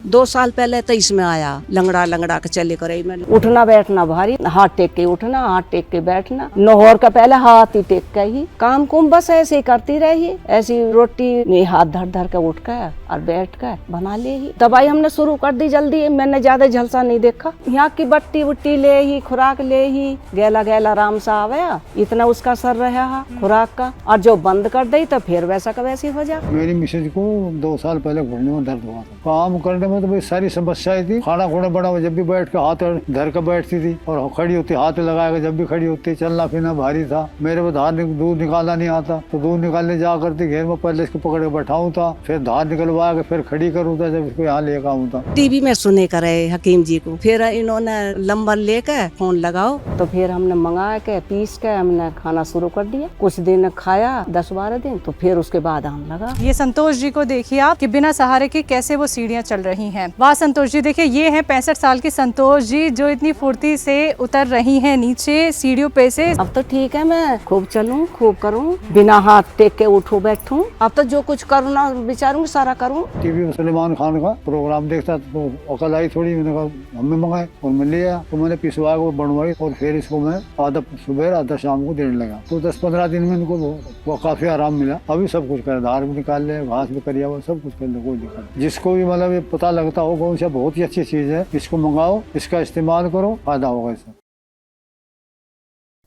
2 साल पहले तो इसमें आया, लंगड़ा लंगड़ा के चले करे। मैंने उठना बैठना भारी, हाथ टेक के उठना, हाथ टेक के बैठना, नौहर का पहले हाथ ही टेक के ही काम कुम बस ऐसे ही करती रही। ऐसी रोटी में हाथ धर धर के उठ कर और बैठ कर बना ले ही। दवाई हमने शुरू कर दी जल्दी, मैंने ज्यादा झलसा नहीं देखा। यहाँ की बट्टी बुट्टी ले ही, खुराक ले ही, गैला गैला आराम से आया, इतना उसका सर रहा खुराक का। और जो बंद कर दी तो फिर वैसा का वैसे हो जा। मेरी मिसेज को 2 साल पहले घुटने में दर्द हुआ था। काम करने में तो भाई सारी समस्याएं थी। खाना खुना बना जब भी बैठ के हाथ धर के बैठती थी और खड़ी होती हाथ लगाएगा जब भी खड़ी होती। चलना फिरना भारी था। मेरे को धार दूध निकालना नहीं आता, तो दूध निकालने जा करती घेर में पहले इसको पकड़ के बैठाऊं था, फिर धार निकलवा के फिर खड़ी करूँ था जब इसको यहाँ लेकर आऊँ था। टीवी में सुने करे हकीम जी को, फिर इन्होंने नंबर लेकर फोन लगाओ, तो फिर हमने मंगा के पीस के हमने खाना शुरू कर दिया। कुछ दिन खाया 10-12 दिन, तो फिर उसके बाद आम लगा। ये संतोष जी को देखिए आप कि बिना सहारे के कैसे वो सीढ़ियाँ चल रही हैं। वाह संतोष जी, देखिए ये है 65 साल की संतोष जी जो इतनी फुर्ती से उतर रही हैं नीचे सीढ़ियों पे से। अब तो ठीक है, मैं खूब चलूं, खूब करूं, बिना हाथ टेक के उठूं बैठूं। अब तो जो कुछ करना विचारूं सारा करूं। टीवी में सलमान खान का प्रोग्राम देखता तो अकल आई थोड़ी। मैंने कहा हमें मंगाए और मैं ले आया, तो मैंने पिसवा के बनवाई और फिर इसको मैं आधा सुबह आधा शाम को देने लगा। तो 10-15 दिन में इनको वो काफी आराम मिला। अभी सब कुछ कर, धार भी निकाल ले, घास भी करिया हुआ, सब कुछ कर ले, कोई दिक्कत नहीं। जिसको भी मतलब ये पता लगता हो कौन सा बहुत ही अच्छी चीज है, इसको मंगाओ, इसका इस्तेमाल करो, फायदा होगा इससे।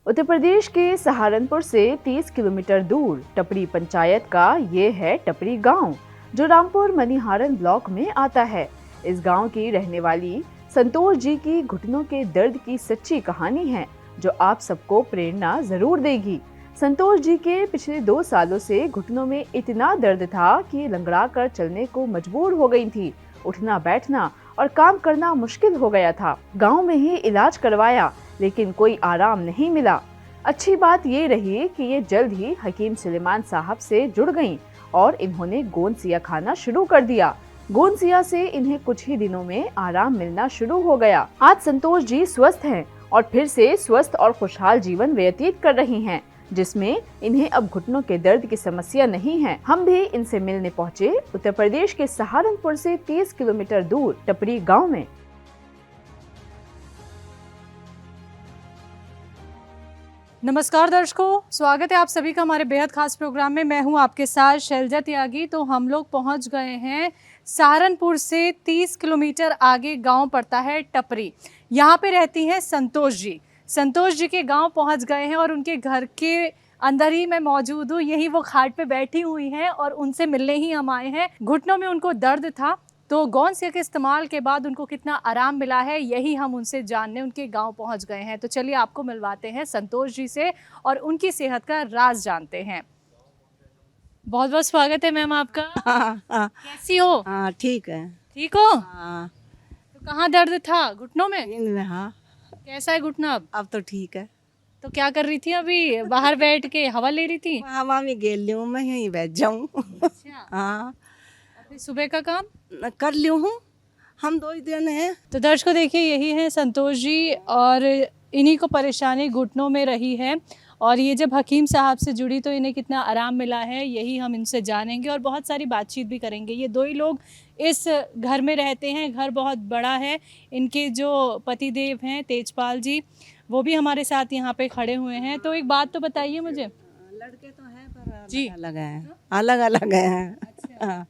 उत्तर प्रदेश के सहारनपुर से 30 किलोमीटर दूर टपरी पंचायत का ये है टपरी गांव, जो रामपुर मनिहारन ब्लॉक में आता है। इस गांव की रहने वाली संतोष जी की घुटनों के दर्द की सच्ची कहानी है, जो आप सबको प्रेरणा जरूर देगी। संतोष जी के पिछले 2 सालों से घुटनों में इतना दर्द था कि लंगड़ा कर चलने को मजबूर हो गई थी। उठना बैठना और काम करना मुश्किल हो गया था। गांव में ही इलाज करवाया, लेकिन कोई आराम नहीं मिला। अच्छी बात ये रही कि ये जल्द ही हकीम सुलेमान साहब से जुड़ गईं और इन्होंने गोंदसिया खाना शुरू कर दिया। गोंदसिया से इन्हें कुछ ही दिनों में आराम मिलना शुरू हो गया। आज संतोष जी स्वस्थ हैं और फिर से स्वस्थ और खुशहाल जीवन व्यतीत कर रही हैं, जिसमें इन्हें अब घुटनों के दर्द की समस्या नहीं है। हम भी इनसे मिलने पहुंचे उत्तर प्रदेश के सहारनपुर से 30 किलोमीटर दूर टपरी गांव में। नमस्कार दर्शकों, स्वागत है आप सभी का हमारे बेहद खास प्रोग्राम में। मैं हूं आपके साथ शैलजा त्यागी। तो हम लोग पहुंच गए हैं सहारनपुर से 30 किलोमीटर आगे गांव पड़ता है टपरी। यहाँ पे रहती हैं संतोष जी। संतोष जी के गांव पहुंच गए हैं और उनके घर के अंदर ही मैं मौजूद हूँ। यही वो खाट पे बैठी हुई हैं और उनसे मिलने ही हम आए हैं। घुटनों में उनको दर्द था, तो गोंदसिया के इस्तेमाल के बाद उनको कितना आराम मिला है, यही हम उनसे जानने उनके गांव पहुंच गए हैं। तो चलिए आपको मिलवाते हैं संतोष जी से और उनकी सेहत का राज जानते हैं। बहुत बहुत स्वागत है मैम आपका। हाँ, कैसी हो? हाँ ठीक है। ठीक हो? हाँ, तो कहाँ दर्द था? घुटनों में? इनमें हाँ, कैसा है घुटना अब? तो ठीक है। तो क्या कर रही थी अभी? बाहर बैठ के हवा ले रही थी? हवा में गेल लूँ, मैं यहीं बैठ जाऊँ। अच्छा। हाँ, फिर सुबह का काम कर लियो हूँ, हम 2 ही दिन हैं। तो दर्शकों देखिए, यही है संतोष जी और इन्हीं को परेशानी घुटनों में रही है। और ये जब हकीम साहब से जुड़ी तो इन्हें कितना आराम मिला है, यही हम इनसे जानेंगे और बहुत सारी बातचीत भी करेंगे। ये 2 ही लोग इस घर में रहते हैं। घर बहुत बड़ा है। इनके जो पतिदेव हैं तेजपाल जी, वो भी हमारे साथ यहाँ पे खड़े हुए हैं। तो एक बात तो बताइए मुझे। लड़के तो हैं पर जी अलग हैं, अलग अलग हैं। अच्छा।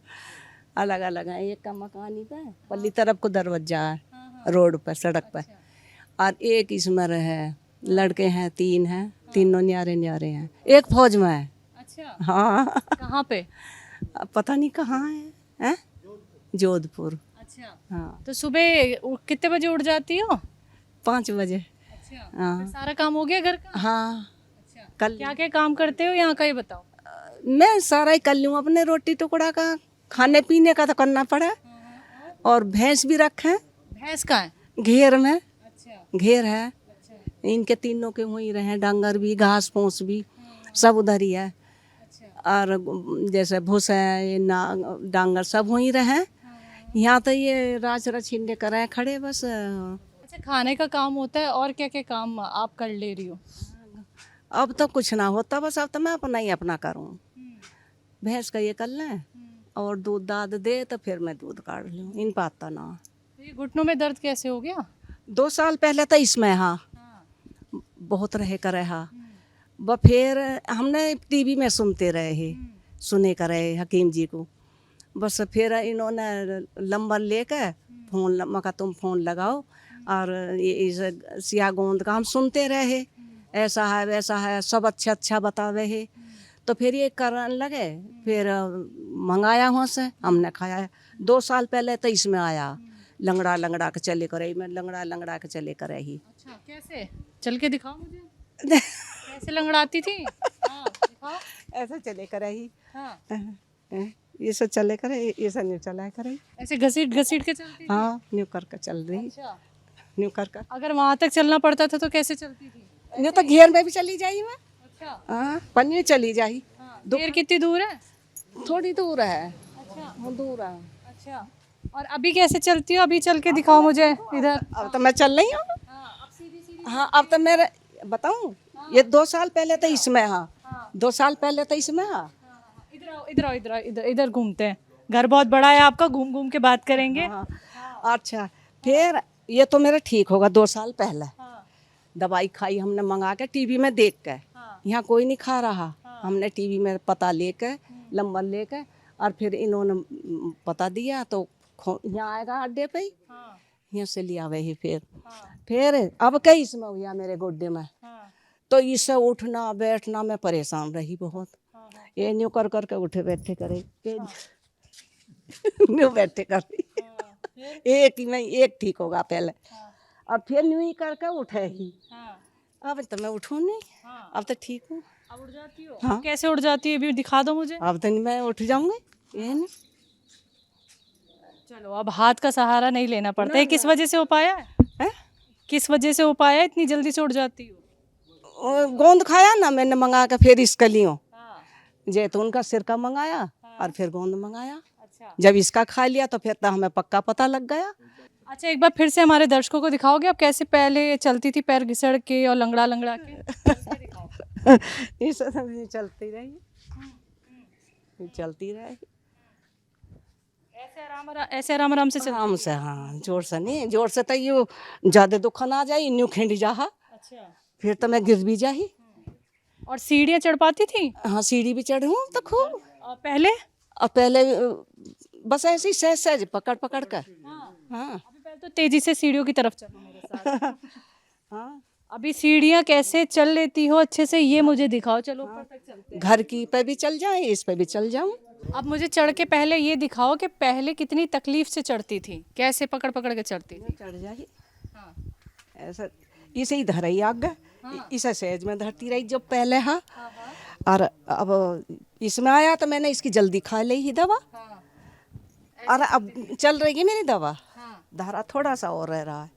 अलग अलग हैं। एक का मकानी पे पल्ली तरफ को दरवाजा है, रोड पर, सड़क पर। और एक इसमें है, लड़के हैं 3 हैं, तीनों न्यारे न्यारे हैं। एक फौज में है। अच्छा। हाँ, कहाँ पे? पता नहीं कहाँ है, जोधपुर। अच्छा। हाँ, तो सुबह कितने बजे उठ जाती हो? 5 बजे। अच्छा। हाँ फिर सारा काम हो गया घर का? हाँ, अच्छा। कल क्या क्या काम करते हो यहाँ का, ये बताओ। मैं सारा ही कर लूँ। अपने रोटी टुकड़ा का, खाने पीने का तो करना पड़ा। और भैंस भी रखे, भैंस का है? घेर में अच्छा। घेर है। अच्छा। इनके तीनों के वहीं रहे, डांगर भी, घास फूस भी सब उधर ही है। अच्छा। और जैसे भूस है, ये ना डांगर सब वहीं रहे। यहाँ तो ये राज रछीने कर रहे खड़े बस। अच्छा, खाने का काम होता है और क्या क्या काम आप कर ले रही हो? अब तो कुछ ना होता, बस अब तो मैं अपना ही अपना करूँ। भैंस का ये कर लें और दूध दाद दे तो फिर मैं दूध काट लूँ, इन पाता ना। ये घुटनों में दर्द कैसे हो गया? 2 साल पहले तो इसमें हाँ बहुत रहे करे हाँ। व फिर हमने टीवी में सुनते रहे, सुने करे हकीम जी को। बस फिर इन्होंने नंबर लेकर फोन मका तुम फोन लगाओ और ये सिया गोंद का हम सुनते रहे, ऐसा है वैसा है सब अच्छा बतावे है। तो फिर ये करने लगे, फिर मंगाया वहाँ से हमने खाया। 2 साल पहले तो इसमें आया, लंगड़ा लंगड़ा के चले करे, मैं लंगड़ा लंगड़ा के चले करे ही। अच्छा, कैसे चल के दिखाओ मुझे, कैसे लंगड़ाती थी? हाँ दिखाओ। ऐसा चले करे ही, हाँ ये सब चले करे, ये सब न्यू चला करे, ऐसे घसीट घसीट के चलती थी? हाँ न्यू कर चल रही, अच्छा, न्यू कर अगर वहाँ तक चलना पड़ता था तो कैसे चलती थी? न्यू तो घेर में भी चली जाई मैं। अच्छा, हाँ पन्नी चली जाई। हाँ, देर कितनी दूर है? थोड़ी दूर है। अच्छा हाँ दूर है। अच्छा, और अभी कैसे चलती हो? अभी चल के दिखाओ मुझे इधर। अब तो मैं चल रही हूँ। हाँ, अब सीधी सीधी। हाँ अब तो मेरे बताऊँ, ये 2 साल पहले तो इसमें हाँ, 2 साल पहले तो इसमें हाँ। इधर आओ, इधर आओ, इधर आओ, इधर इधर घूमते हैं। घर बहुत बड़ा है आपका, घूम घूम के बात करेंगे। हाँ। अच्छा फिर ये तो मेरा ठीक होगा 2 साल पहले। हाँ, दवाई खाई हमने मंगा के टीवी में देख के, हाँ, यहाँ कोई नहीं खा रहा। हमने टीवी में पता लेके नंबर लेके और फिर इन्होंने पता दिया तो यहाँ आएगा अड्डे पे ही, हाँ, यहाँ से लिया वही। फिर हाँ, फिर अब कई इसमें हुआ मेरे गोड्डे में, हाँ, तो इससे उठना बैठना मैं परेशान रही बहुत। हाँ, हाँ, ये न्यू कर करके उठे बैठे करे, न्यू बैठे करे, फिर? एक ही में एक ठीक होगा पहले, हाँ, और फिर न्यू ही करके उठे ही। हाँ, अब तो मैं उठूँ नहीं, हाँ। अब तो ठीक हूँ। अब उड़ जाती हो? हाँ। कैसे उड़ जाती है, अभी दिखा दो मुझे। अब तो नहीं मैं उठ जाऊंगी, ये नहीं। चलो, अब हाथ का सहारा नहीं लेना पड़ता है। किस वजह से हो पाया है? हैं? किस वजह से हो पाया है, इतनी जल्दी से उड़ जाती हो? गोंद खाया ना मैंने मंगा के, फिर इसका लियो हाँ, जैतून का सिरका मंगाया और फिर गोंद मंगाया। अच्छा जब इसका खा लिया तो फिर तो हमें पक्का पता लग गया। अच्छा, एक बार फिर से हमारे दर्शकों को दिखाओगे आप कैसे पहले चलती थी, पैर घिसड़ के और लंगड़ा लंगड़ा के? कैसे दिखाओ। इस समय चलती रही, चलती रही ऐसे आराम आराम से चल। आराम से। हाँ जोर से नहीं, जोर से तो यू ज्यादा दुखन आ जाए, न्यू खिंड जा, अच्छा, फिर तो मैं गिर भी जाही। और सीढ़ियाँ चढ़ पाती थी? हाँ सीढ़ी भी चढ़ी हूँ तो खूब। और पहले? और पहले बस ऐसे ही सहज सहज पकड़ पकड़ कर। हाँ अभी पहले तो तेजी से सीढ़ियों की तरफ चलो मेरे साथ। हाँ अभी सीढ़ियाँ कैसे चल लेती हो अच्छे से, ये मुझे दिखाओ। चलो ऊपर तक चलते हैं। घर की पे भी चल जाए, इस पे भी चल जाऊं। अब मुझे चढ़ के पहले ये दिखाओ कि पहले कितनी तकलीफ से चढ़ती थी, कैसे पकड़ पकड़ के चढ़ती थी? चढ़ जाए हाँ, ऐसा, इसे ही धरई आग, इसे सहज में धरती रही जो पहले। हाँ हाँ, और अब इसमें आया तो मैंने इसकी जल्दी खा ली ही दवा, हाँ, और अब चल रही है मेरी दवा। हाँ, धारा थोड़ा सा और रह रहा है,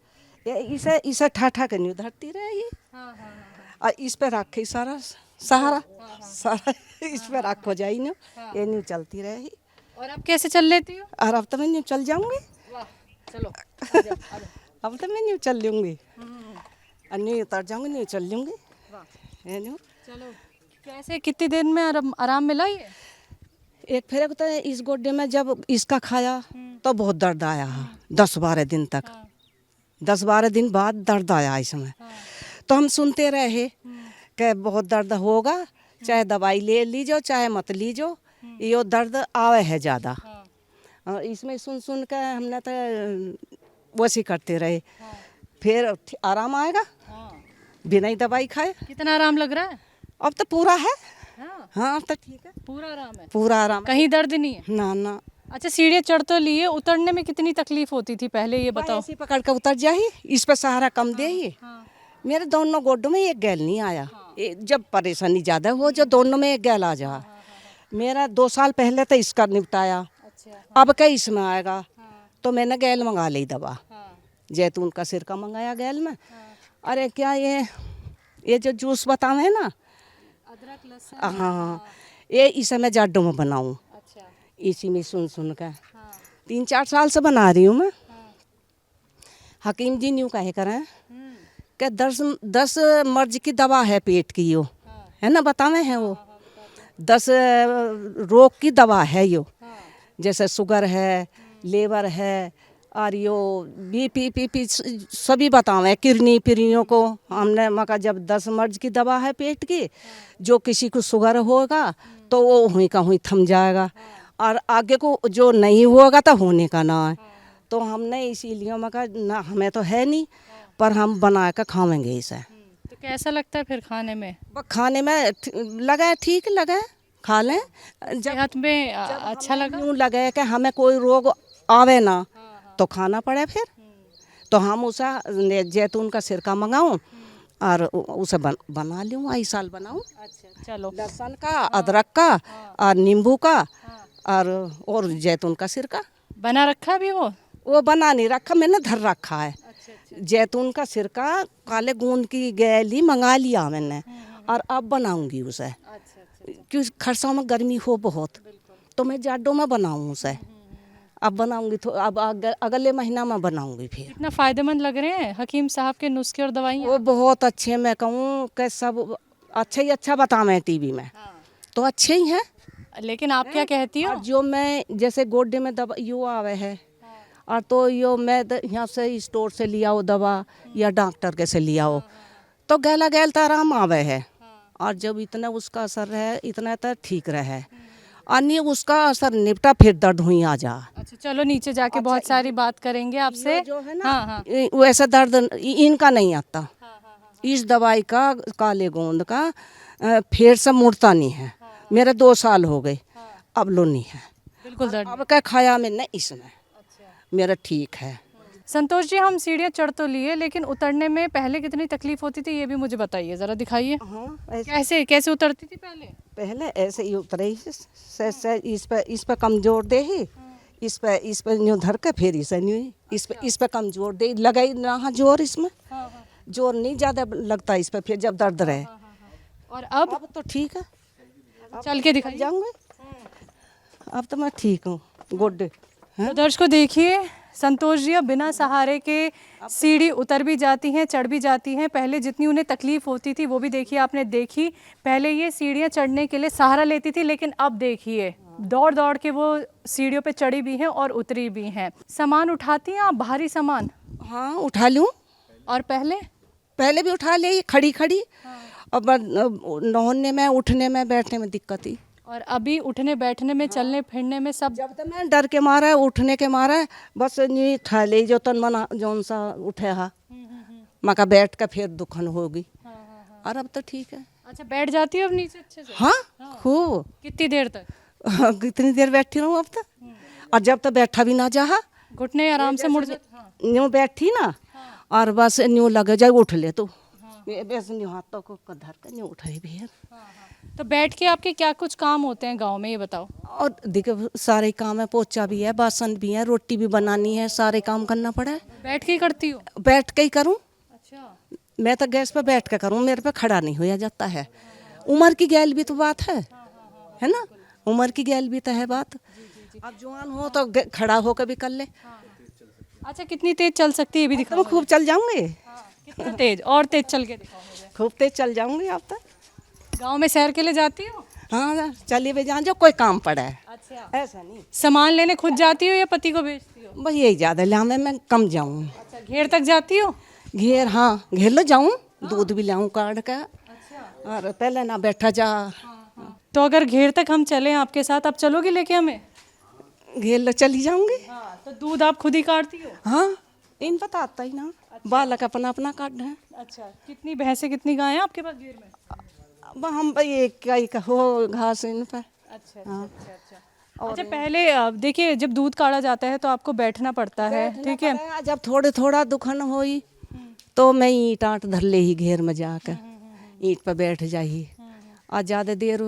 ये इसे इसे ठा के न्यू धरती रहेगी, हाँ, हाँ, और इस पे रखे सारा सहारा, सारा इस पे रख हो जाए न्यू, ये न्यू चलती रहेगी। और अब कैसे चल लेती हो? और अब तो मैं न्यू चल जाऊंगी, वाह, चलो आ जाओ, आ जाओ। अब तो मैं न्यू चल लूंगी, और न्यू उतर जाऊंगी, न्यू चल लूंगी। ये न्यू चलो, कैसे कितनी देर में आराम मिला ये? एक फिर होता है इस गोड्डे में, जब इसका खाया तो बहुत दर्द आया 10-12 दिन तक। 10-12 दिन बाद दर्द आया इसमें, तो हम सुनते रहे कि बहुत दर्द होगा, चाहे दवाई ले लीजो चाहे मत लीजो, ये दर्द आवे है ज़्यादा। और इसमें सुन सुन के हमने तो वैसे करते रहे, फिर आराम आएगा बिना ही दवाई खाए। कितना आराम लग रहा है? अब तो पूरा है। हाँ, हाँ अब तो ठीक है, पूरा आराम है, पूरा आराम है। कहीं दर्द नहीं है? ना ना, अच्छा, सीढ़ियाँ चढ़ तो लिए, उतरने में कितनी तकलीफ होती थी पहले, ये बताओ। ऐसे पकड़ के उतर जाही, इस पे सहारा कम दे ही। मेरे दोनों गोड्डों में एक गैल नहीं आया। जब परेशानी ज़्यादा हो जो दोनों में एक गैल आ जा। मेरा 2 साल पहले तो इसका निपटाया, अच्छा, अब क्या इसमें आएगा, तो मैंने गैल मंगा ली दवा, जैतून का सिरका मंगाया गैल में। अरे क्या ये जो जूस बतावे ना, अदरक लहसुन, हाँ ये इसे मैं जाडों में बनाऊँ, अच्छा, इसी में सुन सुन कर 3-4 साल से बना रही हूँ मैं। हकीम जी न्यू कहे करें कि 10 मर्ज की दवा है पेट की, यो है ना बतावे हैं वो, 10 रोग की दवा है यो, जैसे शुगर है, लेबर है, और यो बीपी पीपी सभी बतावे, किडनी पिरियों को हमने मका जब 10 मर्ज की दवा है पेट की, जो किसी को शुगर होगा तो वो हुई का हुई थम जाएगा, और आगे को जो नहीं होगा तो होने का ना है। तो हमने इसीलिए मका ना हमें तो है नहीं, पर हम बना कर खावेंगे इसे। तो कैसा लगता है फिर खाने में? खाने में लगा ठीक लगा, खा लें। जब सेहत में अच्छा लगा? यूँ लगे कि हमें कोई रोग आवे ना तो खाना पड़े फिर, तो हम उसे जैतून का सिरका मंगाऊं और उसे बना लूँ, आई साल बनाऊं। अच्छा चलो। लहसुन का, अदरक का और नींबू का और जैतून का सिरका बना रखा भी वो? बना नहीं रखा, मैंने धर रखा है। जैतून का सिरका काले गूंद की गैली मंगा लिया मैंने, और अब बनाऊंगी उसे, क्योंकि खरसों में गर्मी हो बहुत, तो मैं जाडों में बनाऊं उसे। अब बनाऊंगी तो अब अगले महीना में बनाऊंगी फिर। कितना फायदेमंद लग रहे हैं हकीम साहब के नुस्खे और दवाइयाँ? वो बहुत अच्छे, मैं कहूँ कि सब अच्छा ही अच्छा बतावे टीवी में, तो अच्छे ही हैं। लेकिन आप क्या कहती हो? और जो मैं जैसे गोड्डे में दवा यो आवे है, और तो यो मैं यहाँ से स्टोर से लिया हो दवा या डॉक्टर के से लिया हो, तो गैला गैल तो आराम आवे है, और जब इतना उसका असर रहे इतना तो ठीक रहे, और नहीं उसका असर निपटा फिर दर्द हुई आ जा। अच्छा चलो नीचे जाके बहुत सारी बात करेंगे आपसे। जो है ना, हाँ हाँ वैसा दर्द इनका नहीं आता, इस दवाई का काले गोंद का फिर से मुड़ता नहीं है। मेरे 2 साल हो गए, अब लो नहीं है, बिल्कुल दर्द। अब क्या खाया मैंने इसमें, मेरा ठीक है। संतोष जी, हम सीढ़ियाँ चढ़ तो लिए, लेकिन उतरने में पहले कितनी तकलीफ होती थी ये भी मुझे बताइए, जरा दिखाइए। हाँ, ऐसे कैसे कैसे उतरती थी पहले? पहले ऐसे ही उतरे ही इस पे कमजोर दे ही, इस पे न्यू धर के फिर इसे न्यू इस पे कमजोर दे लगाई ना जोर, इसमें जोर नहीं ज्यादा लगता इस पे, फिर जब दर्द रहे। और अब तो ठीक है, चल के दिखाइए। जाऊंगे, अब तो मैं ठीक हूँ गोड्डे। तो दर्शकों देखिए, संतोष जी अब बिना सहारे के सीढ़ी उतर भी जाती हैं, चढ़ भी जाती हैं। पहले जितनी उन्हें तकलीफ होती थी वो भी देखिए आपने देखी। पहले ये सीढ़ियाँ चढ़ने के लिए सहारा लेती थी, लेकिन अब देखिए दौड़ दौड़ के वो सीढ़ियों पे चढ़ी भी हैं और उतरी भी हैं। सामान उठाती हैं आप, भारी सामान? हाँ उठा लूँ, और पहले भी उठा ले खड़ी खड़ी, अब नहाने में, उठने में, बैठने में दिक्कत ही। और अभी उठने बैठने में, चलने फिरने में सब? जब तक मैं डर के मारा उठने के मारा बस नहीं था ले जो तन मना जौन सा उठे हा मका बैठ कर फिर दुखन होगी, और अब तो ठीक है। अच्छा बैठ जाती है अब नीचे अच्छे से? हाँ खूब। कितनी देर तक? कितनी देर बैठी रहूँ अब तक, और जब तक बैठा भी ना जा, घुटने आराम से मुड़ जाते? न्यू बैठी ना, और बस न्यू लगे जाए उठ ले तो बस न्यू हाथों को धर कर न्यू उठे भी है। तो बैठ के आपके क्या कुछ काम होते हैं गांव में, ये बताओ। और देखो सारे काम है, पोछा भी है, बासन भी है, रोटी भी बनानी है, सारे काम करना पड़ा है। बैठ के ही करती हो? बैठ के ही करूँ, अच्छा। मैं तो गैस पे बैठ के करूँ, मेरे पे खड़ा नहीं होया जाता है। उम्र की गैल भी तो बात है ना, उम्र की गैल भी तो है बात। अब जवान हो तो खड़ा होकर भी कर ले। अच्छा कितनी तेज चल सकती है ये भी दिखाओ। तो खूब चल जाऊंगे, कितना तेज? और तेज चल के दिखाओ मुझे। खूब तेज चल जाऊंगी अब तक। गांव में सैर के लिए जाती हो? हाँ चलिए भाई, जहाँ जो कोई काम पड़ा है। अच्छा। ऐसा नहीं, सामान लेने खुद जाती हो या पति को भेजती हो? बस यही ज़्यादा लामे मैं कम जाऊँ। अच्छा घेर तक जाती हो? घेर, हाँ घेर लो जाऊँ, दूध भी लाऊँ काट का। और पहले ना बैठा जा। तो अगर घेर तक हम चलें आपके साथ, आप चलोगी लेके हमें? घेर लो चली जाऊंगी। तो दूध आप खुद ही काटती हो? हाँ इन पता आता ही ना, बालक अपना अपना काट है। अच्छा कितनी भैंसें कितनी गायें आपके पास घेर में? अब हम भाई एक हो घास इन पर। अच्छा अच्छा अच्छा। अच्छा पहले देखिए जब दूध काढ़ा जाता है तो आपको बैठना पड़ता है, ठीक है? जब थोड़े थोड़ा दुखन होई तो मैं ईंट आट धर ले ही घेर में जाकर ईंट पर बैठ जाही, और ज़्यादा देर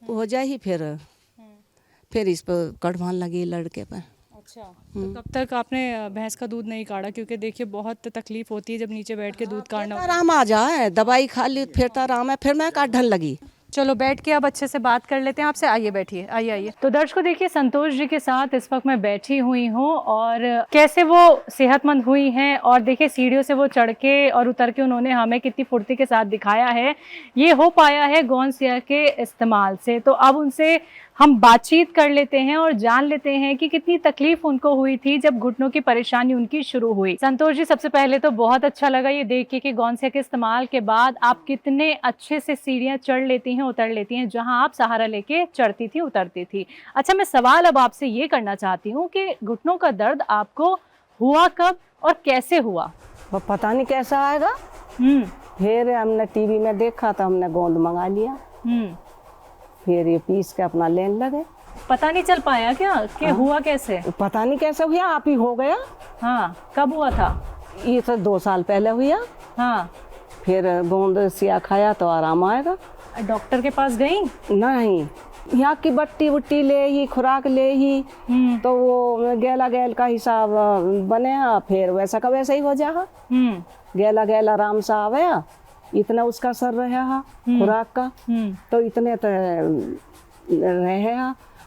हो जाही फिर इस पर कड़वान लगी लड़के पर। अच्छा तो कब तक आपने भैंस का दूध नहीं काढ़ा? क्योंकि देखिए बहुत तकलीफ होती है जब नीचे बैठ के दूध काढ़ना। आराम आ जाए, दवाई खा ली फिर तो आराम है, फिर मैं काढ़न लगी। चलो बैठ के अब अच्छे से बात कर लेते हैं आपसे। आइए बैठिए, आइए आइए। तो दर्शकों देखिए संतोष जी के साथ इस वक्त मैं बैठी हुई हूँ और कैसे वो सेहतमंद हुई हैं, और देखिए सीढ़ियों से वो चढ़ के और उतर के उन्होंने हमें कितनी फुर्ती के साथ दिखाया है। ये हो पाया है गोंद सिया के इस्तेमाल से। तो अब उनसे हम बातचीत कर लेते हैं और जान लेते हैं कि कितनी तकलीफ उनको हुई थी जब घुटनों की परेशानी उनकी शुरू हुई। संतोष जी, सबसे पहले तो बहुत अच्छा लगा ये देख के कि गोंदसिया के इस्तेमाल के बाद आप कितने अच्छे से सीढ़ियां चढ़ लेती हैं, उतर लेती हैं, जहां आप सहारा लेके चढ़ती थी, उतरती थी। अच्छा, मैं सवाल अब आपसे ये करना चाहती हूँ कि घुटनों का दर्द आपको हुआ कब और कैसे हुआ? वो पता नहीं कैसा आएगा। फिर हमने टीवी में देखा तो हमने गोंद मंगा लिया। फिर ये पीस के अपना लेने लगे। पता नहीं चल पाया क्या कि हुआ कैसे? पता नहीं कैसे हुआ, आप ही हो गया। हाँ, कब हुआ था? ये तो 2 साल पहले हुआ। हाँ, फिर गोंद सिया खाया तो आराम आएगा। डॉक्टर के पास गई? नहीं, यहाँ की बट्टी बुट्टी ले ही, खुराक ले ही, तो वो गैला गैल का हिसाब बने। फिर वैसा का वैसा ही हो जा। गैला गैल आराम से आवे, इतना उसका सर रहा खुराक का, तो इतने तो रहे।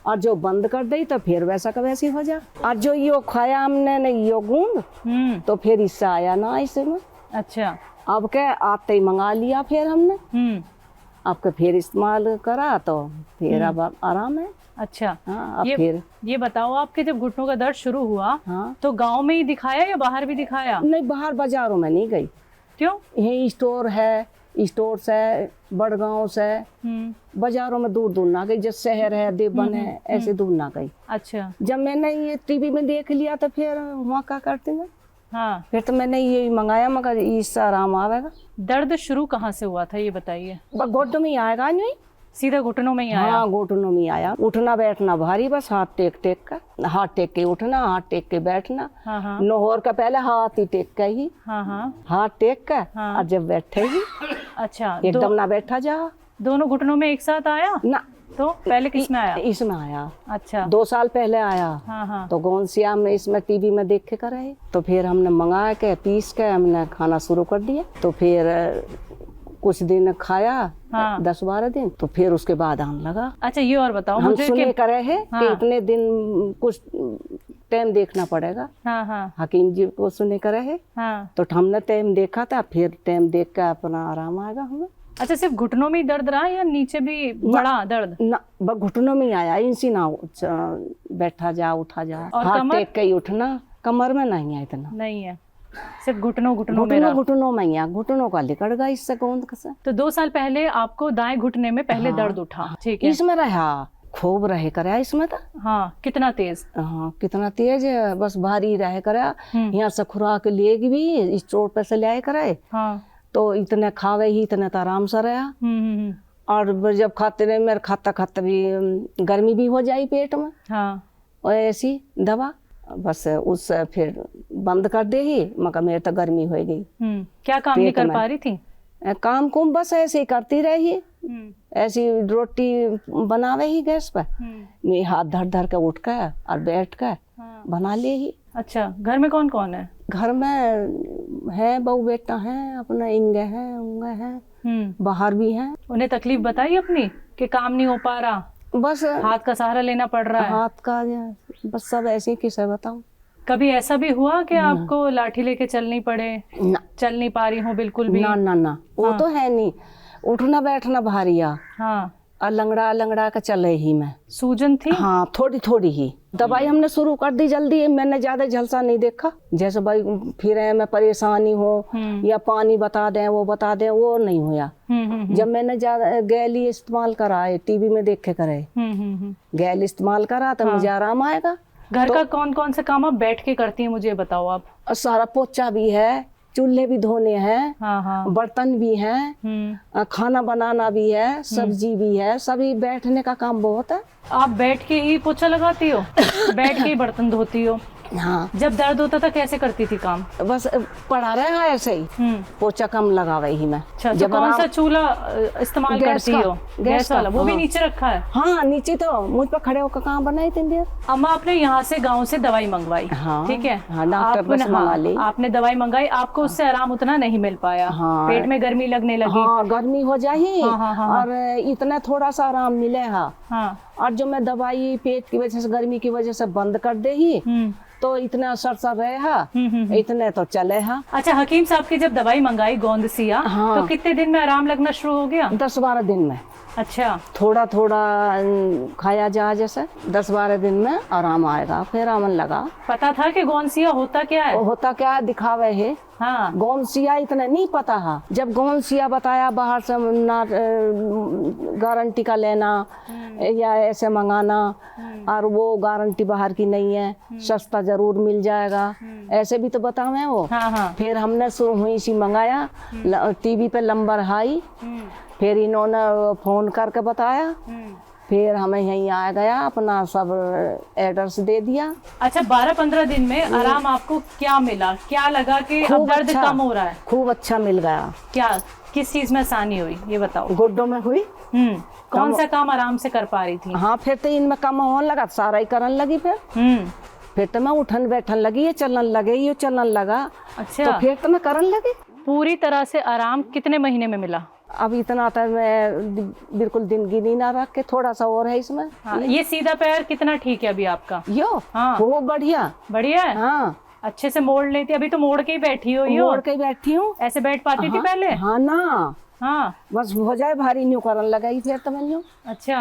और जो बंद कर दी तो फिर वैसा का वैसी हो जा। और जो यो खाया हमने न यो गूंद, तो फिर इससे आया ना इसमें। अच्छा, अब के आते ही मंगा लिया फिर हमने। आपके फिर इस्तेमाल करा तो फिर अब आराम है। अच्छा। हाँ, अब फिर ये बताओ, आपके जब घुटनों का दर्द शुरू हुआ, हाँ, तो गांव में ही दिखाया या बाहर भी दिखाया? नहीं, बाहर बाजारों में नहीं गई। क्यों? यही स्टोर है, स्टोर से, बड़गांव से, बाजारों में दूर दूर ना गई। जैसे शहर है, देवबन है, ऐसे दूर ना गई। अच्छा। जब मैंने ये टीवी में देख लिया तो फिर वहाँ क्या करती मैं। हाँ, फिर तो मैंने ये मंगाया, मगर इससे आराम आवेगा। दर्द शुरू कहाँ से हुआ था ये बताइए? घुटनों में ही आएगा नहीं, सीधा घुटनों में ही आया? हाँ, घुटनों में आया। उठना बैठना भारी, बस हाथ टेक टेक कर, हाथ टेक के उठना, हाथ टेक के बैठना। हाँ हाँ नोहर का पहले हाथ ही टेक के ही, हाँ हाँ हाथ टेक कर, हाँ। और जब बैठे ही अच्छा, एकदम ना बैठा जा। दोनों घुटनों में एक साथ आया? ना, तो पहले किस में आया? इसमें आया। अच्छा। 2 साल पहले आया। हाँ हाँ। तो गोंदसिया में इसमें टीवी में देख के करे, तो फिर हमने मंगा के पीस के हमने खाना शुरू कर दिया। तो फिर कुछ दिन खाया, हाँ। 10-12 दिन, तो फिर उसके बाद आने लगा। अच्छा, ये और बताओ हम मुझे सुने कि करे है हाँ। कि इतने दिन कुछ टाइम देखना पड़ेगा। हाँ हाँ हकीम जी को सुने करे है, हाँ। तो हमने टाइम देखा था, फिर टाइम देख के अपना आराम आएगा हमें। अच्छा, सिर्फ घुटनों में ही दर्द रहा या नीचे भी बड़ा दर्द? ना, घुटनों में ही आया। इनसी ना बैठा जा, उठा जा, और हाथ कमर? टेक के ही उठना। कमर में नहीं है इतना। नहीं है, सिर्फ घुटनों में रहा। घुटनों में ही है, घुटनों का लिकड़ गया इससे गोंद से। तो 2 साल पहले आपको दाएं घुटने में पहले हाँ। दर्द उठा, ठीक है? इसमें रहा खूब रहे करे इसमें तो। हाँ, कितना तेज? हाँ, कितना तेज है, बस भारी रहे करे। यहाँ से खुराक लेगी भी, स्टोर पे से ले करे, हाँ। तो इतने खावे ही, इतने तो आराम से रहा। और जब खाते रहे, मेरे खाता खाता भी गर्मी भी हो जाई पेट में। हाँ। और ऐसी दवा बस उससे फिर बंद कर दे ही, मगर मेरे तो गर्मी हो गई। क्या काम नहीं पेट कर में। पा रही थी? काम कुम बस ऐसे ही करती रही, ऐसी रोटी बनावे ही गैस पर, नहीं हाथ धर धर के उठ के और बैठ के बना ले ही। अच्छा, घर में कौन कौन है? घर में है बहू बेटा है, अपना इंगे है, उंगे है, बाहर भी हैं। उन्हें तकलीफ बताई अपनी कि काम नहीं हो पा रहा, बस हाथ का सहारा लेना पड़ रहा है? हाथ का बस सब ऐसे ही, किसे बताऊं। कभी ऐसा भी हुआ कि आपको लाठी लेके चलनी पड़े? ना, चल नहीं पा रही हूँ बिल्कुल भी? ना ना ना, वो हाँ। तो है नहीं। उठना बैठना भारिया, हाँ। और लंगड़ा के चले ही मैं। सूजन थी? हाँ, थोड़ी थोड़ी ही। दवाई हमने शुरू कर दी जल्दी, मैंने ज्यादा झलसा नहीं देखा। जैसे भाई फिर मैं परेशानी हो या पानी बता दें, वो बता दें, वो नहीं हुआ। जब मैंने ज्यादा गैली इस्तेमाल करा है, टीवी में देख के करे, गैल इस्तेमाल करा तो मुझे आराम आएगा। घर का कौन कौन से काम आप बैठ के करती हैं, मुझे बताओ आप? सारा पोछा भी है, चूल्हे भी धोने हैं, हाँ हाँ। बर्तन भी हैं, खाना बनाना भी है, सब्जी भी है, सभी बैठने का काम बहुत है। आप बैठ के ही पोछा लगाती हो? बैठ के ही बर्तन धोती हो? हाँ। जब दर्द होता था कैसे करती थी काम? बस पड़ा रहा ऐसे ही, पोछा कम लगावे ही मैं। अच्छा, तो कौन सा चूल्हा इस्तेमाल करती हो? गैस वाला? वो भी नीचे रखा है? हाँ, नीचे तो मुझ पर खड़े होकर कहाँ बनाई इतनी देर। अम्मा, आपने यहाँ से गांव से दवाई मंगवाई, हाँ, ठीक है? हाँ, डॉक्टर बस मंगा ली। आपने दवाई मंगाई, आपको उससे आराम उतना नहीं मिल पाया? हाँ, पेट में गर्मी लगने लगी? हाँ, गर्मी हो जाही। हाँ। और इतना थोड़ा सा आराम मिले। हाँ। और जो मैं दवाई पेट की वजह से, गर्मी की वजह से बंद कर दे ही, तो इतना असर सा रहे, इतने तो चले। अच्छा, हकीम साहब की जब दवाई मंगाई गोंदसिया, हाँ। तो कितने दिन में आराम लगना शुरू हो गया? 10-12 दिन में। अच्छा, थोड़ा थोड़ा खाया जा, जैसे 10-12 दिन में आराम आएगा। फिर आमन लगा। पता था कि गौनसिया होता क्या है? होता क्या है, दिखावे है। हाँ, गौनसिया इतना नहीं पता है। जब गौनसिया बताया बाहर से ना गारंटी का लेना या ऐसे मंगाना, और वो गारंटी बाहर की नहीं है, सस्ता जरूर मिल जाएगा, ऐसे भी तो बतावे वो। हाँ, हाँ। फिर हमने शुरू हुई सी मंगाया, टीवी पे नंबर आई, फिर इन्होंने फोन करके बताया, फिर हमें यहीं आ गया, अपना सब एड्रेस दे दिया। अच्छा, 12-15 दिन में आराम आपको क्या मिला? क्या लगा कि अब खूब दर्द अच्छा, कम हो रहा है? खूब अच्छा मिल गया। क्या, किस चीज में आसानी हुई ये बताओ? गुड्डों में हुई। कौन सा काम आराम से कर पा रही थी? हाँ, फिर तो इनमें कम होने लगा, सारा ही करने लगी। फिर तो मैं उठन बैठन लगी, ये चलने लगे, ये चलने लगा। अच्छा, तो फिर तो मैं करने लगी। पूरी तरह से आराम कितने महीने में मिला? अब इतना तो मैं बिल्कुल दिन गिनी ना रख के, थोड़ा सा और है इसमें। हाँ, ये सीधा पैर कितना ठीक है अभी आपका? यो, हाँ। वो बढ़िया। बढ़िया है। हाँ, अच्छे से मोड़ लेती? अभी तो मोड़ के ही बैठी हो यो। मोड़ के बैठी हूँ। ऐसे बैठ पाती थी पहले? हाँ ना, हाँ, बस हो जाए भारी, न्यू करने लगाई फिर तो मैं यूँ। अच्छा।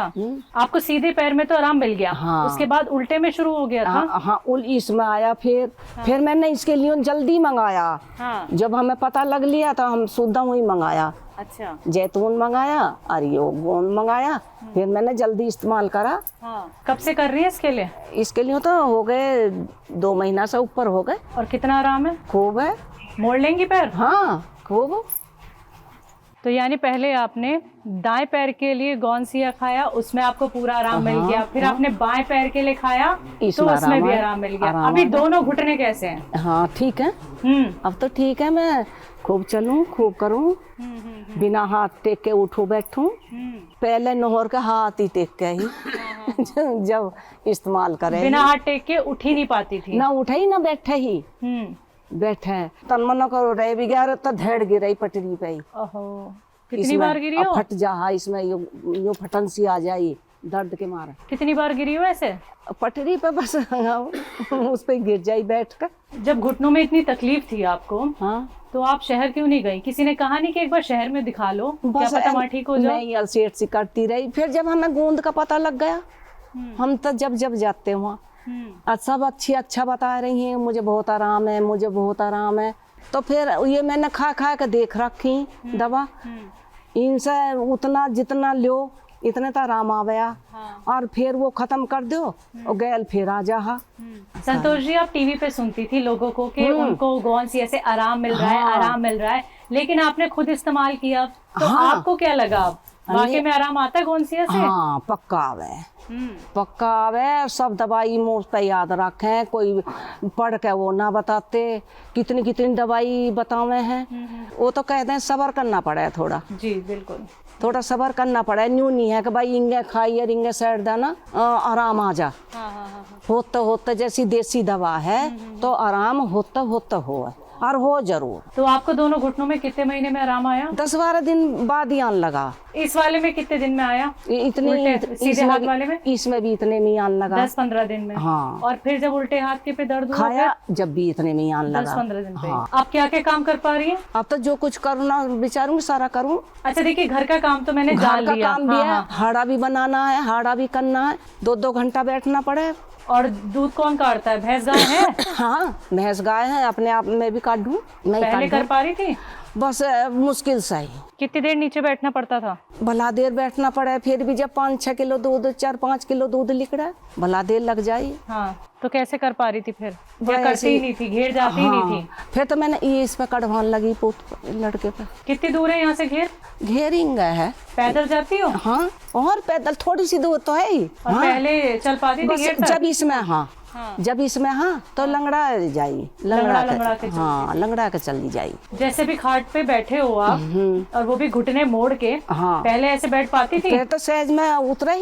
आपको सीधे पैर में तो आराम मिल गया। हाँ। उसके बाद उल्टे में शुरू हो गया था? हाँ, इसमें आया। फिर मैंने इसके लिए जल्दी मंगाया। हाँ। जब हमें पता लग लिया तो हम सुद्धा हुई मंगाया। अच्छा। जैतून मंगाया और ये गोंद मंगाया, फिर मैंने जल्दी इस्तेमाल करा। हाँ। कब से कर रही है इसके लिए? इसके लिए तो हो गए 2 महीना से ऊपर हो गए। और कितना आराम है? खूब है। मोड़ लेंगी पैर? हाँ, खूब। तो यानी पहले आपने दाएं पैर के लिए गौनसिया खाया, उसमें आपको पूरा आराम मिल गया। फिर आपने बाएं पैर के लिए खाया तो उसमें भी आराम मिल गया। अभी दोनों घुटने कैसे हैं? हाँ, ठीक है। अब तो ठीक है। मैं खूब चलूं, खूब करूं, बिना हाथ टेक के उठूं बैठूं। पहले नोहर के हाथ ही टेक के ही जब इस्तेमाल करे, बिना हाथ टेक के उठ ही नहीं पाती थी? ना उठे ही ना बैठे ही। बैठे तन मन करो रहे भी गया तो धेड़ गिर पटरी पे ही। ओहो, कितनी बार गिरी हो? फट जा, इसमें यूं फटन सी आ जाई दर्द के मारे। कितनी बार गिरी हो ऐसे? पटरी पे बस उस पे गिर जाई बैठ कर। जब घुटनों में इतनी तकलीफ थी आपको, हाँ, तो आप शहर क्यों नहीं गई? किसी ने कहा नहीं कि एक बार शहर में दिखा लो, क्या पता वहाँ ठीक हो जाओ? नहीं, अलसेट सी करती रही। फिर जब हमें गोंद का पता लग गया, हम तो जब जाते वहाँ सब अच्छा बता रही हैं, मुझे बहुत आराम है, मुझे बहुत आराम है। तो फिर ये मैंने खा के देख रखी दवा, इनसे उतना जितना लो इतने तो आराम आ गया। और फिर वो खत्म कर दो और गैल फिर आ जा। संतोष जी, आप टीवी पे सुनती थी लोगों को कि उनको गौनसिया से आराम मिल रहा है, आराम मिल रहा है, लेकिन आपने खुद इस्तेमाल किया तो आपको क्या लगा? अब वाकई में आराम आता है गौनसिया से? हाँ, पक्का आवे, पक्का आवे। सब दवाई मुंह पे याद रखें, कोई पढ़ के वो ना बताते। कितनी कितनी दवाई बतावे हैं, वो तो कहते हैं सब्र करना पड़े थोड़ा। जी बिल्कुल, थोड़ा सब्र करना पड़े। न्यू नहीं है कि भाई इंगे खाई और इंगे सैर देना आराम आ जा। होता जैसी देसी दवा है तो आराम होता हो और हो जरूर। तो आपको दोनों घुटनों में कितने महीने में आराम आया? 10-12 दिन बाद ही आने लगा। इस वाले में कितने दिन में आया? सीधे हाथ वाले में? इसमें भी इतने में आने लगा। 10-15 दिन में? हाँ। और फिर जब उल्टे हाथ के पे दर्द खाया जब भी इतने में आने लगा। 10-15 दिन पे। हाँ। आप क्या क्या काम कर पा रही हैं? अब तो जो कुछ करना विचारूंगी सारा करूँ। अच्छा, देखिए घर का काम तो मैंने जान घर का लिया। काम भी है, हाड़ा भी बनाना है, हाड़ा भी करना है, 2-2 घंटा बैठना पड़े। और दूध कौन काटता है? भैंस गाय है? हाँ, भैंस गाय है, अपने आप में भी काट दूं। पहले कर पा रही थी? बस मुश्किल से ही। कितनी देर नीचे बैठना पड़ता था? भला देर बैठना पड़े, फिर भी जब 5-6 किलो दूध, 4-5 किलो दूध लिख रहा है, भला देर लग जाए। हाँ, तो कैसे कर पा रही थी फिर? या करती ही नहीं थी, घेर जाती ही नहीं थी? फिर तो मैंने ये इस पे कढ़वान लगी लड़के पे। कितनी दूर है यहाँ से घेर? घेरिंग है। पैदल जाती हो? हाँ, और पैदल थोड़ी सी दूर तो है ही। और पहले चल पाती थी घेर तक? जब इसमें जब इसमें तो लंगड़ा जाई, लंगड़ा के हाँ, लंगड़ा के चली जाई। जैसे भी खाट पे बैठे हो आप और वो भी घुटने मोड़ के, पहले ऐसे बैठ पाती थी? फिर तो सहज में उतरे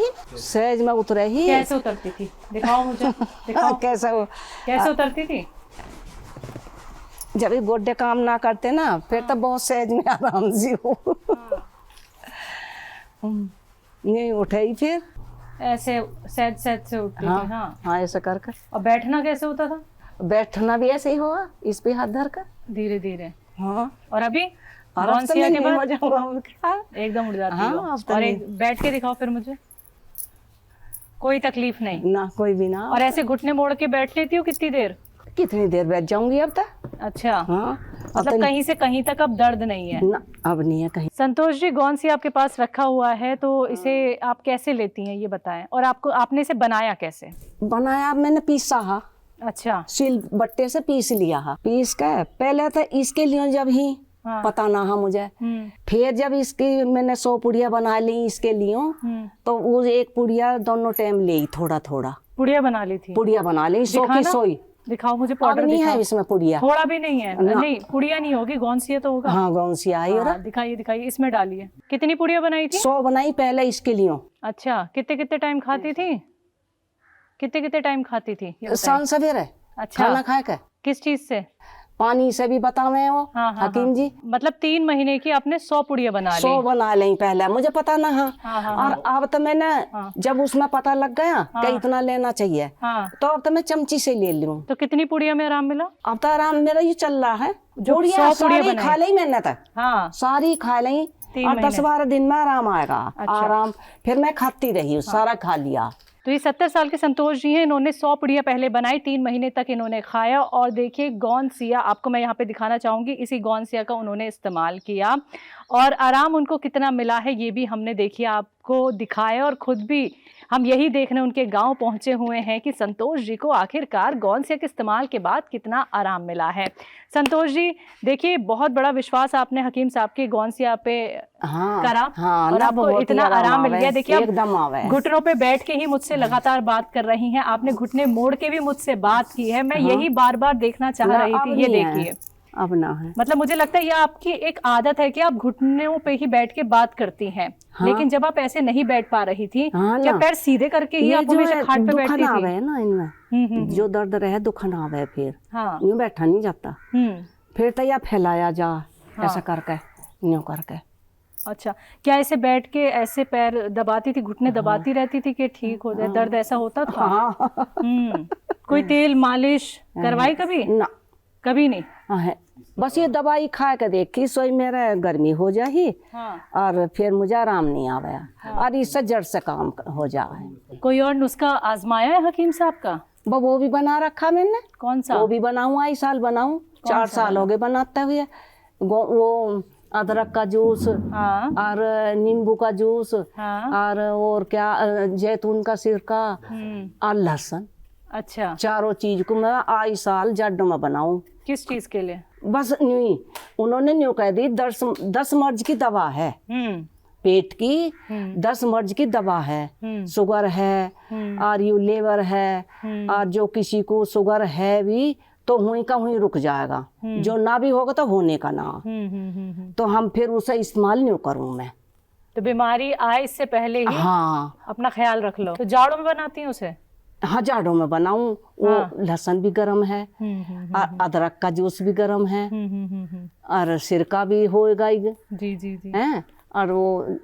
ही। कैसे उतरती थी? दिखाओ मुझे, दिखाओ। कैसे उतरती थी? जब ये गोड्डे काम ना करते ना, फिर तो बहुत सहज में आराम से हो। नहीं उठे ही फिर ऐसे सहज से उठती थी। हाँ, ऐसे कर। और बैठना कैसे होता था? बैठना भी ऐसे ही हुआ, इस पे हाथ धर कर धीरे धीरे। हाँ। और अभी हर हफ्ते गौनसिया में के नहीं बाद हो जाऊंगा। एकदम उड़ जाती हाँ, हो। अब तो और नहीं। एक बैठ के दिखाओ फिर मुझे, कोई तकलीफ नहीं। ना कोई भी ना। और ऐसे घुटने मोड़ के बैठ लेती हो कितनी देर? कितनी देर बैठ जाऊंगी अब तक। अच्छा, हाँ अब मतलब तो कहीं से कहीं तक अब दर्द नहीं है। ना, अब नहीं है कहीं। संतोष जी, गौनसिया आपके पास रखा हुआ है तो इसे आप कैसे लेती हैं ये बताएं, और आपने इसे बनाया कैसे? बनाया मैंने पीसा हा, अच्छा। सिल बट्टे से पीस लिया हा। पीस के पहले तो इसके लिए जब ही हाँ। पता ना हा मुझे, फिर जब इसकी मैंने 100 पुड़िया बना ली इसके लिए, तो वो एक पुड़िया दोनों टाइम ले थोड़ा थोड़ा पुड़िया बना ली थी? पुड़िया बना ली 100 की 100। दिखाओ मुझे अब पाउडर, नहीं दिखाओ। है इसमें पुड़िया, थोड़ा भी नहीं है? नहीं, पुड़िया नहीं होगी, गौनसिया तो होगा। हाँ गौनसिया आई। हाँ, दिखाइए दिखाइए, इसमें डालिए। कितनी पुड़िया बनाई थी? 100 बनाई पहले इसके लिए। अच्छा, कितने कितने टाइम खाती थी? कितने कितने टाइम खाती थी ये बताइए। शाम सवेरे अच्छा। खाना खाए के किस चीज से? पानी से भी बतावे वो हकीम जी। मतलब 3 महीने की आपने 100 पुड़िया बना ली? 100 बना ली पहले, मुझे पता ना। और अब तो मैंने जब उसमें पता लग गया कि इतना लेना चाहिए, तो अब तो मैं चमची से ले लूं। तो कितनी पुड़िया में आराम मिला? अब तो आराम मेरा ये चल रहा है। पुड़िया सारी खा ली मैंने तक, हाँ, सारी खा ली। 3 और महीने। 10-12 दिन में आराम आएगा। अच्छा। आराम फिर मैं खाती रही, सारा खा लिया। तो ये 70 साल के संतोष जी हैं, इन्होंने 100 पुड़िया पहले बनाई, 3 महीने तक इन्होंने खाया, और देखिए गौनसिया आपको मैं यहाँ पे दिखाना चाहूंगी, इसी गौनसिया का उन्होंने इस्तेमाल किया और आराम उनको कितना मिला है ये भी हमने देखिए आपको दिखाया। और खुद भी हम यही देखने उनके गांव पहुंचे हुए हैं कि संतोष जी को आखिरकार गौनसिया के इस्तेमाल के बाद कितना आराम मिला है। संतोष जी देखिए, बहुत बड़ा विश्वास आपने हकीम साहब की गौनसिया पे करा, और आपको इतना आराम मिल गया। देखिए एकदम आवे, घुटनों पे बैठ के ही मुझसे लगातार बात कर रही हैं, आपने घुटने मोड़ के भी मुझसे बात की है। मैं यही बार बार देखना चाह रही थी। ये देखिए, अब ना है। मतलब मुझे लगता है ये आपकी एक आदत है कि आप घुटनों पे ही बैठ के बात करती हैं। लेकिन जब आप ऐसे नहीं बैठ पा रही थी, क्या पैर सीधे करके ही आप हमेशा खाट पे बैठती थी? है ना इनमें जो दर्द रहे दुखन आवे, फिर यूं बैठा नहीं जाता। फिर तो या फैलाया जा ऐसा करके, यूं करके। अच्छा, क्या ऐसे बैठ के ऐसे पैर दबाती थी, घुटने दबाती रहती थी कि ठीक हो जाए? दर्द ऐसा होता था? कोई तेल मालिश करवाई कभी? ना, कभी नहीं। है बस ये दवाई खा के देखी, सोई मेरा गर्मी हो जाही, और फिर मुझे आराम नहीं आया, और इससे जड़ से काम हो जाए। कोई और नुस्खा आजमाया है हकीम साहब का? वो भी बना रखा मैंने। कौन सा? वो भी बनाऊं, आई साल बनाऊं, 4 साल हो गए बनाते हुए। वो अदरक का जूस, और नींबू का जूस, और क्या जैतून का सिरका, और लहसुन। अच्छा, चारों चीज को मैं आई साल जड़ में बनाऊं। किस चीज के लिए? बस न्यू उन्होंने न्यू कह दी 10 मर्ज की दवा है, पेट की 10 मर्ज की दवा है। शुगर है, और यू लेवर है, और जो किसी को शुगर है भी तो हुई का हुई रुक जाएगा, जो ना भी होगा तो होने का ना। तो हम फिर उसे इस्तेमाल नहीं करूँ मैं। तो बीमारी आए इससे पहले ही अपना ख्याल रख लो। तो जाड़ों में बनाती हूँ उसे? हाँ, जाड़ों में बनाऊं। वो लहसुन भी गर्म है, और अदरक का जूस भी गर्म है, और सिरका भी होएगा जी जी जी हैं। और वो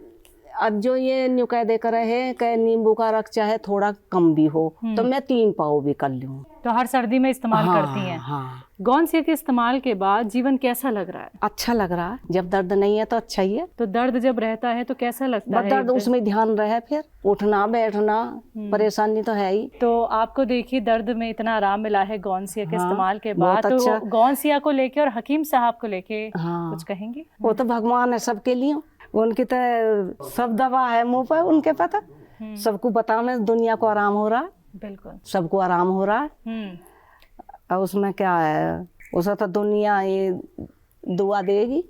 अब जो ये न्यू कह दे कर रहे कि नींबू का रख चाहे थोड़ा कम भी हो, तो मैं 3 पाव भी कर लूं। तो हर सर्दी में इस्तेमाल करती हैं? गौनसिया के इस्तेमाल के बाद जीवन कैसा लग रहा है? अच्छा लग रहा है। जब दर्द नहीं है तो अच्छा ही है। तो दर्द जब रहता है तो कैसा लगता है? दर्द उसमें ध्यान रहे, फिर उठना बैठना परेशानी तो है ही। तो आपको देखिए दर्द में इतना आराम मिला है गौनसिया के इस्तेमाल के बाद। तो गौनसिया को लेके और हकीम साहब को लेके कुछ कहेंगी? वो तो भगवान है सबके लिए, उनकी तो सब दवा है मुंह पर उनके पता। सबको बताने दुनिया को आराम हो रहा है, बिल्कुल सबको आराम हो रहा है। और उसमें क्या है, उसे तो दुनिया ये दुआ देगी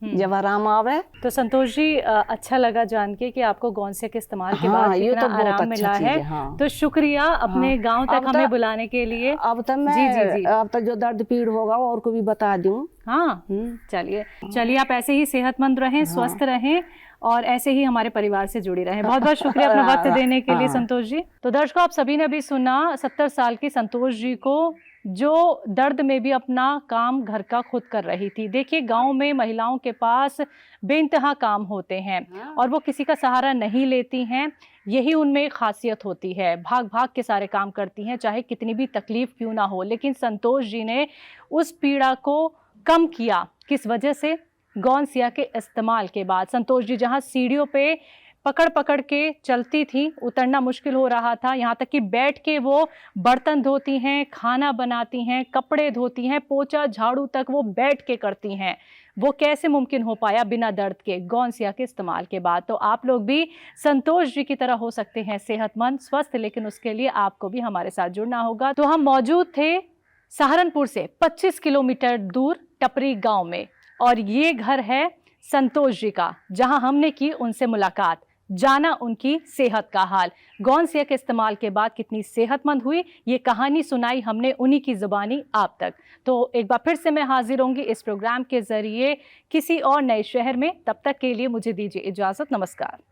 जब आराम आवे। तो संतोष जी अच्छा लगा जान के कि आपको गौनसिया के इस्तेमाल के बाद कितना तो आराम मिला है। तो शुक्रिया अपने गांव तक हमें बुलाने के लिए। अब तो मैं अब तो जो दर्द पीड़ होगा और को भी बता दूं। हाँ, चलिए आप ऐसे ही सेहतमंद रहें, स्वस्थ रहें, और ऐसे ही हमारे परिवार से जुड़ी रहें। बहुत बहुत शुक्रिया अपना वक्त देने के लिए संतोष जी। तो दर्शकों, आप सभी ने अभी सुना 70 साल की संतोष जी को, जो दर्द में भी अपना काम घर का खुद कर रही थी। देखिए गांव में महिलाओं के पास बेइंतहा काम होते हैं और वो किसी का सहारा नहीं लेती हैं। यही उनमें एक खासियत होती है, भाग भाग के सारे काम करती हैं, चाहे कितनी भी तकलीफ क्यों ना हो। लेकिन संतोष जी ने उस पीड़ा को कम किया। किस वजह से? गौनसिया के इस्तेमाल के बाद। संतोष जी जहां सीढ़ियों पे पकड़ पकड़ के चलती थी, उतरना मुश्किल हो रहा था, यहाँ तक कि बैठ के वो बर्तन धोती हैं, खाना बनाती हैं, कपड़े धोती हैं, पोछा झाड़ू तक वो बैठ के करती हैं। वो कैसे मुमकिन हो पाया बिना दर्द के गौनसिया के इस्तेमाल के बाद? तो आप लोग भी संतोष जी की तरह हो सकते हैं सेहतमंद, स्वस्थ, लेकिन उसके लिए आपको भी हमारे साथ जुड़ना होगा। तो हम मौजूद थे सहारनपुर से 25 किलोमीटर दूर टपरी गांव में, और ये घर है संतोष जी का, जहां हमने की उनसे मुलाकात, जाना उनकी सेहत का हाल, गौनसिया के इस्तेमाल के बाद कितनी सेहतमंद हुई, ये कहानी सुनाई हमने उन्हीं की जुबानी आप तक। तो एक बार फिर से मैं हाजिर होंगी इस प्रोग्राम के जरिए किसी और नए शहर में। तब तक के लिए मुझे दीजिए इजाजत। नमस्कार।